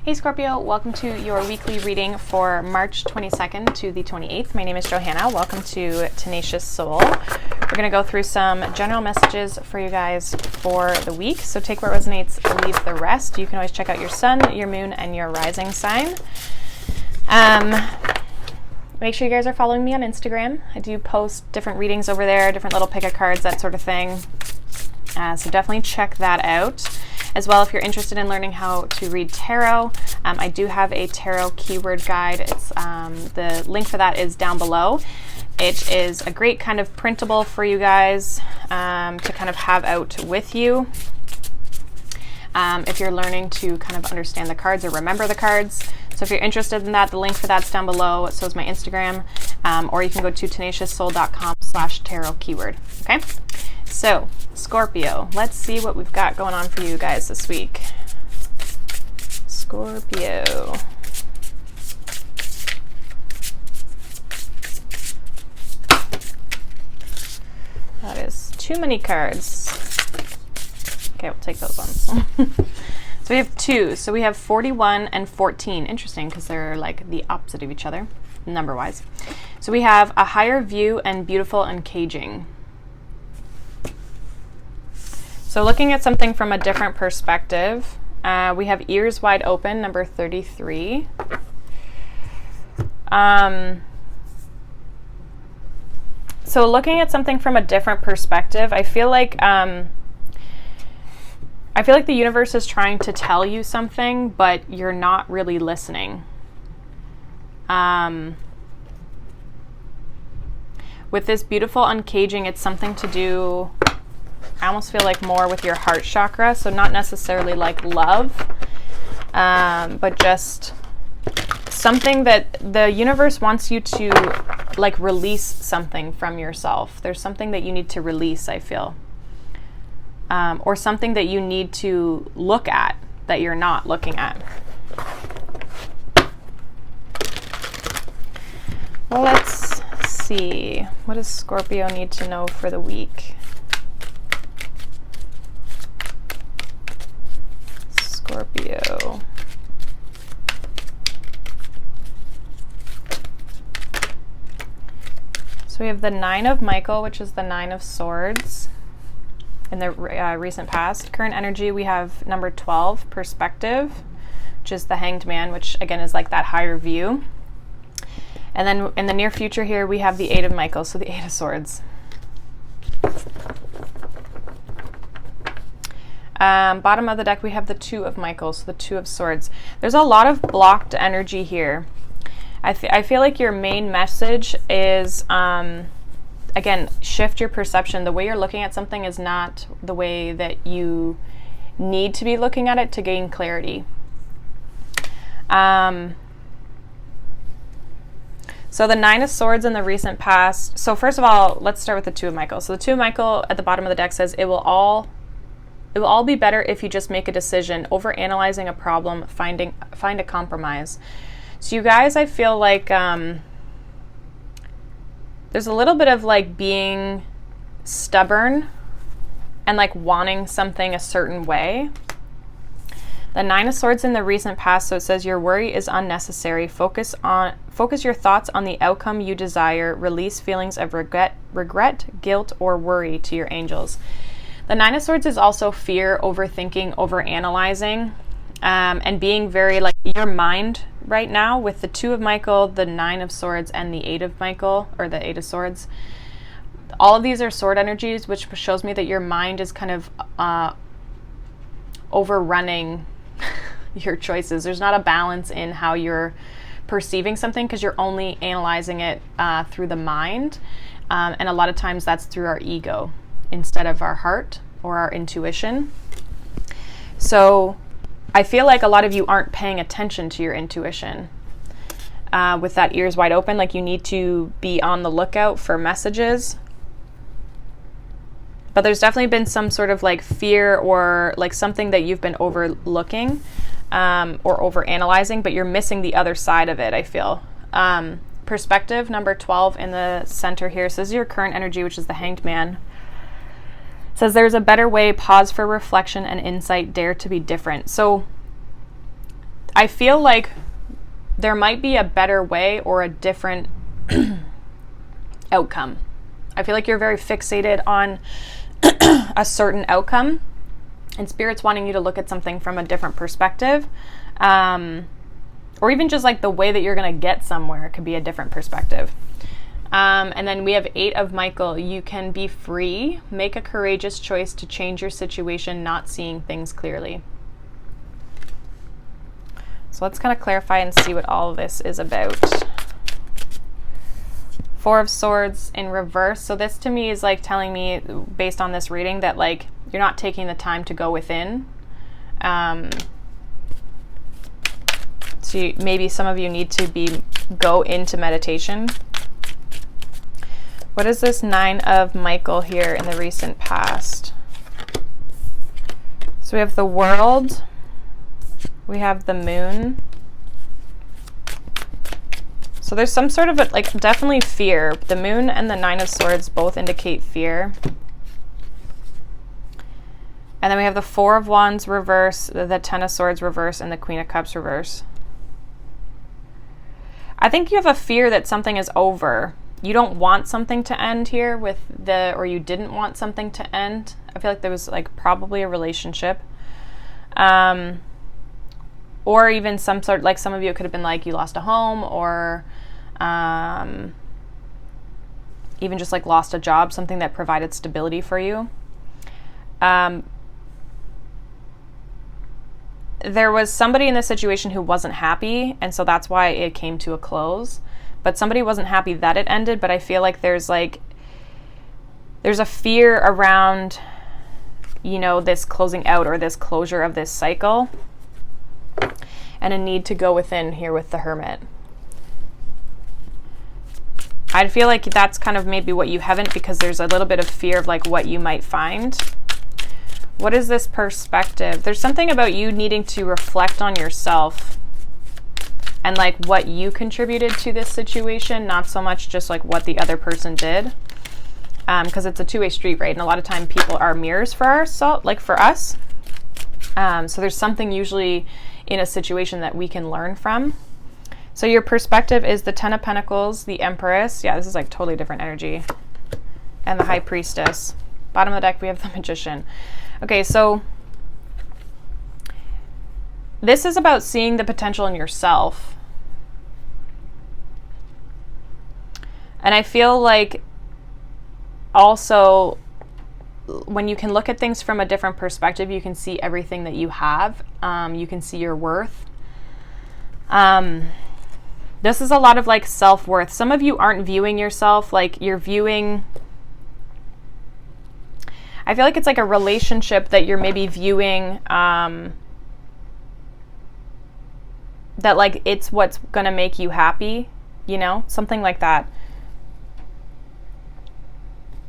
Hey Scorpio, welcome to your weekly reading for March 22nd to the 28th. My name is Johanna. Welcome to Tenacious Soul. We're going to go through some general messages for you guys for the week. So take what resonates, leave the rest. You can always check out your sun, your moon, and your rising sign. Make sure you guys are following me on Instagram. I do post different readings over there, different little pick a cards, that sort of thing. So definitely check that out. As well, if you're interested in learning how to read tarot, I do have a tarot keyword guide. It's the link for that is down below. It is a great kind of printable for you guys to kind of have out with you. If you're learning to kind of understand the cards or remember the cards. So if you're interested in that, the link for that's down below. So is my Instagram, or you can go to tenacioussoul.com/tarot keyword. Okay. So, Scorpio, let's see what we've got going on for you guys this week. Scorpio. That is too many cards. Okay, we'll take those ones. So we have two. So we have 41 and 14. Interesting, because they're like the opposite of each other, number-wise. So we have a higher view and beautiful uncaging. So looking at something from a different perspective, we have ears wide open, number 33. So looking at something from a different perspective, I feel like the universe is trying to tell you something, but you're not really listening. With this beautiful uncaging, it's something to do, I almost feel like more with your heart chakra, so not necessarily like love, but just something that the universe wants you to like release something from yourself. There's something that you need to release, I feel, or something that you need to look at that you're not looking at. Well, let's see. What does Scorpio need to know for the week? Scorpio. So we have the 9 of Michael, which is the 9 of Swords in the recent past. Current energy, we have number 12, Perspective, which is the Hanged Man, which again is like that higher view. And then in the near future here, we have the 8 of Michael, so the 8 of Swords. Bottom of the deck, we have the 2 of Michael, so the 2 of Swords. There's a lot of blocked energy here. I feel like your main message is, again, shift your perception. The way you're looking at something is not the way that you need to be looking at it to gain clarity. So the 9 of Swords in the recent past. So first of all, let's start with the 2 of Michael. So the 2 of Michael at the bottom of the deck says, it will all be better if you just make a decision. Over analyzing a problem, find a compromise. So you guys, I feel like there's a little bit of like being stubborn and like wanting something a certain way. The 9 of Swords in the recent past, so it says your worry is unnecessary. Focus your thoughts on the outcome you desire. Release feelings of regret, guilt, or worry to your angels. The 9 of Swords is also fear, overthinking, overanalyzing, and being very like your mind right now with the 2 of Michael, the 9 of Swords, and the 8 of Michael, or the 8 of Swords. All of these are sword energies, which shows me that your mind is kind of overrunning your choices. There's not a balance in how you're perceiving something because you're only analyzing it through the mind, and a lot of times that's through our ego instead of our heart or our intuition. So I feel like a lot of you aren't paying attention to your intuition with that ears wide open. Like you need to be on the lookout for messages. But there's definitely been some sort of like fear or like something that you've been overlooking or overanalyzing, but you're missing the other side of it, I feel. Perspective, number 12 in the center here, says your current energy, which is the Hanged Man. Says there's a better way, pause for reflection and insight, dare to be different. So I feel like there might be a better way or a different outcome. I feel like you're very fixated on a certain outcome, and Spirit's wanting you to look at something from a different perspective. Or even just like the way that you're going to get somewhere could be a different perspective. And then we have 8 of Michael. You can be free. Make a courageous choice to change your situation, not seeing things clearly. So let's kind of clarify and see what all of this is about. 4 of Swords in reverse. So this to me is like telling me, based on this reading, that like you're not taking the time to go within. So maybe some of you need to go into meditation. What is this 9 of Michael here in the recent past? So we have the World. We have the Moon. So there's some sort of like definitely fear. The Moon and the 9 of Swords both indicate fear. And then we have the 4 of Wands reverse, the 10 of Swords reverse, and the Queen of Cups reverse. I think you have a fear that something is over. You don't want something to end here or you didn't want something to end. I feel like there was like probably a relationship. Or even some sort, like some of you, it could have been like you lost a home, or even just like lost a job, something that provided stability for you. There was somebody in this situation who wasn't happy, and so that's why it came to a close. But somebody wasn't happy that it ended, but I feel like there's a fear around, you know, this closing out or this closure of this cycle, and a need to go within here with the Hermit. I feel like that's kind of maybe what you haven't, because there's a little bit of fear of like what you might find. What is this perspective? There's something about you needing to reflect on yourself and like what you contributed to this situation, not so much just like what the other person did. Because it's a two-way street, right? And a lot of time people are mirrors for ourselves, like for us. So there's something usually in a situation that we can learn from. So your perspective is the 10 of Pentacles, the Empress. Yeah, this is like totally different energy. And the High Priestess. Bottom of the deck, we have the Magician. Okay, so this is about seeing the potential in yourself. And I feel like also when you can look at things from a different perspective, you can see everything that you have. You can see your worth. This is a lot of like self-worth. Some of you aren't viewing yourself like you're viewing. I feel like it's like a relationship that you're maybe viewing that like it's what's gonna make you happy, you know, something like that.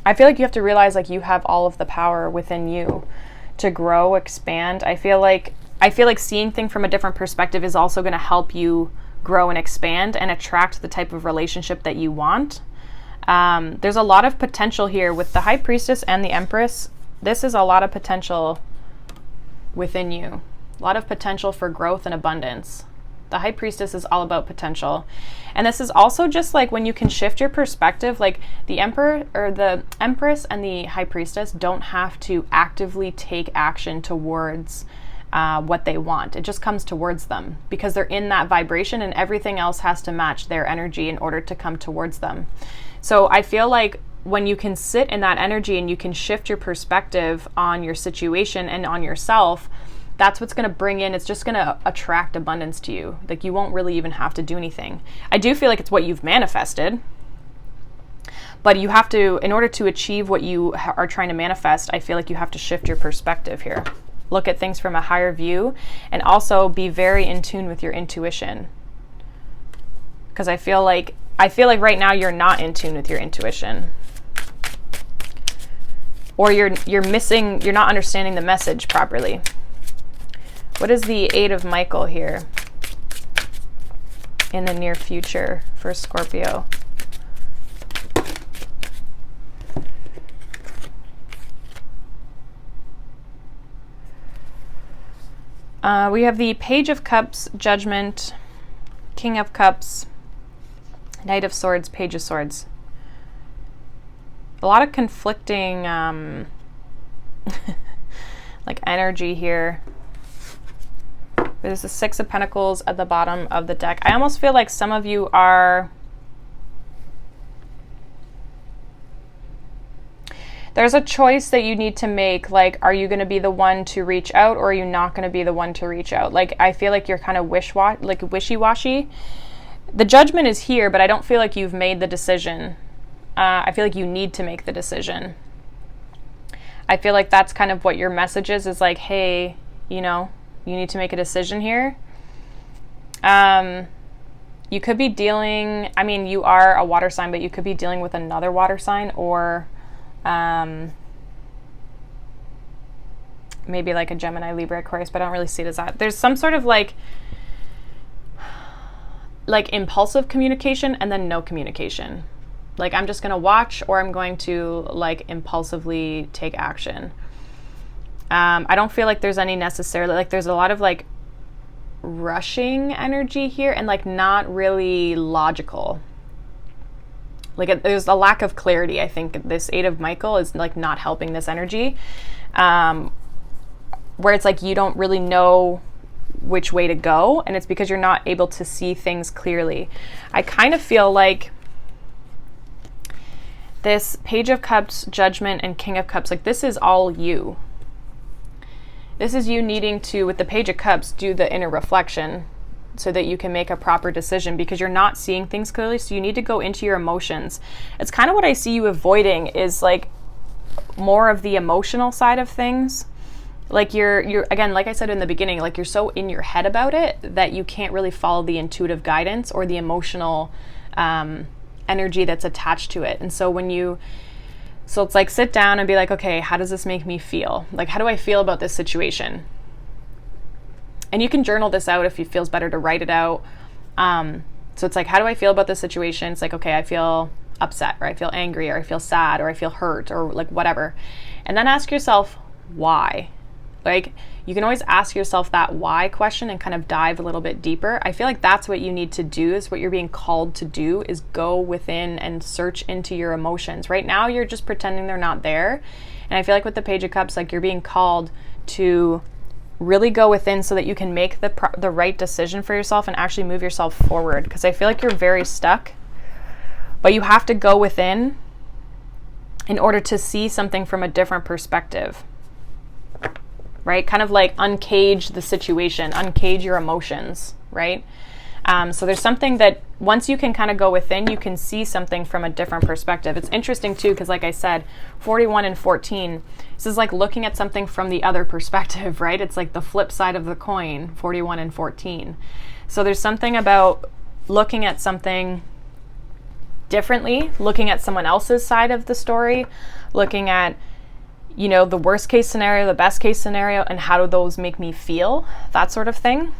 I feel like you have to realize like you have all of the power within you to grow, expand. I feel like seeing things from a different perspective is also going to help you grow and expand and attract the type of relationship that you want. There's a lot of potential here with the High Priestess and the Empress. This is a lot of potential within you. A lot of potential for growth and abundance. The High Priestess is all about potential. And this is also just like when you can shift your perspective, like the Emperor or the Empress and the High Priestess don't have to actively take action towards what they want. It just comes towards them because they're in that vibration, and everything else has to match their energy in order to come towards them. So I feel like when you can sit in that energy and you can shift your perspective on your situation and on yourself, that's what's going to bring in, it's just going to attract abundance to you. Like you won't really even have to do anything. I do feel like it's what you've manifested, but you have to, in order to achieve what you are trying to manifest, I feel like you have to shift your perspective here. Look at things from a higher view, and also be very in tune with your intuition. Because I feel like right now you're not in tune with your intuition. Or you're not understanding the message properly. What is the 8 of Michael here in the near future for Scorpio? We have the Page of Cups, Judgment, King of Cups, Knight of Swords, Page of Swords. A lot of conflicting like energy here. There's the Six of Pentacles at the bottom of the deck. I almost feel like some of you are... There's a choice that you need to make. Like, are you going to be the one to reach out, or are you not going to be the one to reach out? Like, I feel like you're kind of wishy-washy. The Judgment is here, but I don't feel like you've made the decision. I feel like you need to make the decision. I feel like that's kind of what your message is like, hey, you know, you need to make a decision here. You could be dealing, I mean, you are a water sign, but you could be dealing with another water sign, or maybe like a Gemini, Libra, Aquarius, but I don't really see it as that. There's some sort of like impulsive communication and then no communication. Like, I'm just going to watch, or I'm going to like impulsively take action. I don't feel like there's any necessarily, like there's a lot of like rushing energy here and like not really logical. Like there's a lack of clarity. I think this Eight of Michael is like not helping this energy, where it's like you don't really know which way to go, and it's because you're not able to see things clearly. I kind of feel like this Page of Cups, Judgment, and King of Cups, like this is all you. This is you needing to, with the Page of Cups, do the inner reflection so that you can make a proper decision, because you're not seeing things clearly, so you need to go into your emotions. It's kind of what I see you avoiding is like more of the emotional side of things. Like you're again, like I said in the beginning, like you're so in your head about it that you can't really follow the intuitive guidance or the emotional energy that's attached to it. And so so it's like sit down and be like, okay, how does this make me feel? Like, how do I feel about this situation? And you can journal this out if it feels better to write it out. So it's like, how do I feel about this situation? It's like, okay, I feel upset, or I feel angry, or I feel sad, or I feel hurt, or like whatever. And then ask yourself why. Like, you can always ask yourself that why question and kind of dive a little bit deeper. I feel like that's what you need to do, is what you're being called to do, is go within and search into your emotions. Right now, you're just pretending they're not there. And I feel like with the Page of Cups, like you're being called to really go within so that you can make the right decision for yourself and actually move yourself forward. Because I feel like you're very stuck, but you have to go within in order to see something from a different perspective. Right? Kind of like uncage the situation, uncage your emotions, right? So there's something that once you can kind of go within, you can see something from a different perspective. It's interesting too, because like I said, 41 and 14, this is like looking at something from the other perspective, right? It's like the flip side of the coin, 41 and 14. So there's something about looking at something differently, looking at someone else's side of the story, looking at, you know, the worst case scenario, the best case scenario, and how do those make me feel, that sort of thing.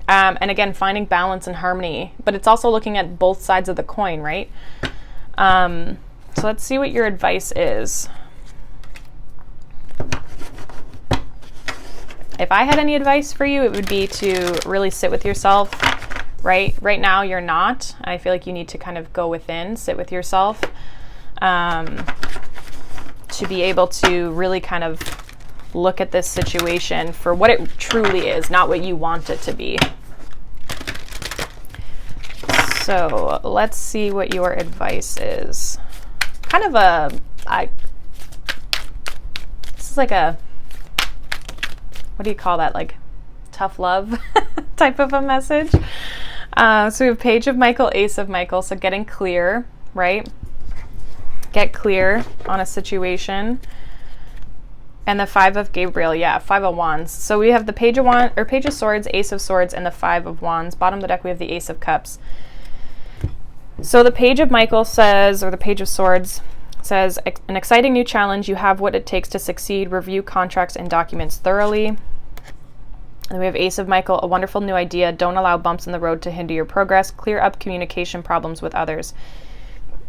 And again, finding balance and harmony, but it's also looking at both sides of the coin, right? So let's see what your advice is. If I had any advice for you, it would be to really sit with yourself, right? Right now, you're not. I feel like you need to kind of go within, sit with yourself, to be able to really kind of look at this situation for what it truly is, not what you want it to be. So let's see what your advice is. Kind of this is like a, what do you call that? Like tough love type of a message. So we have Page of Michael, Ace of Michael. So getting clear, right? Get clear on a situation. And the Five of Gabriel, yeah, Five of Wands. So we have the Page of Swords, Ace of Swords, and the Five of Wands. Bottom of the deck, we have the Ace of Cups. So the Page of Michael says, or the Page of Swords says, an exciting new challenge. You have what it takes to succeed. Review contracts and documents thoroughly. And then we have Ace of Michael, a wonderful new idea. Don't allow bumps in the road to hinder your progress. Clear up communication problems with others.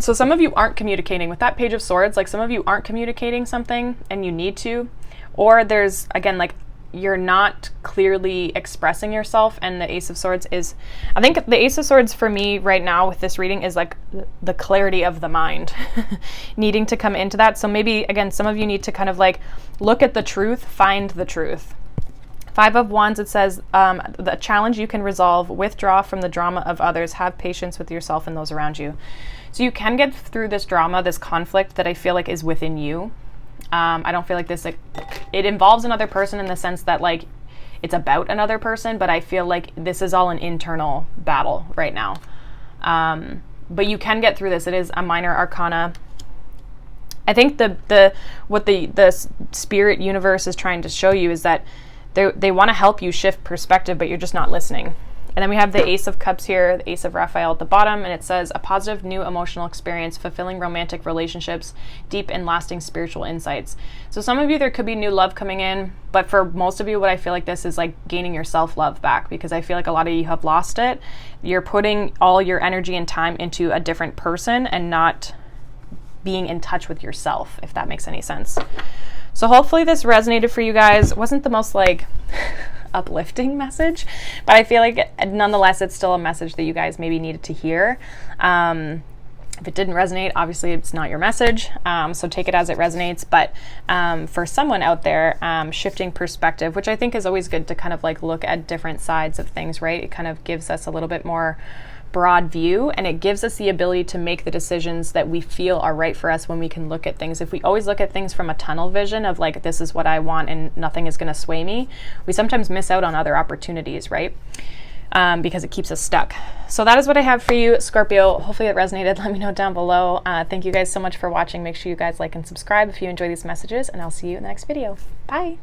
So some of you aren't communicating with that Page of Swords. Like some of you aren't communicating something and you need to, or there's, again, like you're not clearly expressing yourself. And the Ace of Swords is, I think the Ace of Swords for me right now with this reading is like the clarity of the mind needing to come into that. So maybe, again, some of you need to kind of like look at the truth, find the truth. Five of Wands, it says, the challenge you can resolve, withdraw from the drama of others, have patience with yourself and those around you. So you can get through this drama, this conflict that I feel like is within you. I don't feel like this, like, it involves another person in the sense that like it's about another person, but I feel like this is all an internal battle right now. But you can get through this. It is a minor arcana. I think what the spirit universe is trying to show you is that they want to help you shift perspective, but you're just not listening. And then we have the Ace of Cups here, the Ace of Raphael at the bottom, and it says, a positive new emotional experience, fulfilling romantic relationships, deep and lasting spiritual insights. So some of you, there could be new love coming in, but for most of you, what I feel like this is like gaining your self-love back, because I feel like a lot of you have lost it. You're putting all your energy and time into a different person and not being in touch with yourself, if that makes any sense. So hopefully this resonated for you guys. It wasn't the most like uplifting message, but I feel like nonetheless it's still a message that you guys maybe needed to hear. If it didn't resonate, obviously it's not your message, so take it as it resonates. But for someone out there, shifting perspective, which I think is always good to kind of like look at different sides of things, right? It kind of gives us a little bit more broad view, and it gives us the ability to make the decisions that we feel are right for us when we can look at things. If we always look at things from a tunnel vision of like, this is what I want and nothing is going to sway me, we sometimes miss out on other opportunities, right? Because it keeps us stuck. So that is what I have for you, Scorpio. Hopefully it resonated. Let me know down below. Thank you guys so much for watching. Make sure you guys like and subscribe if you enjoy these messages, and I'll see you in the next video. Bye.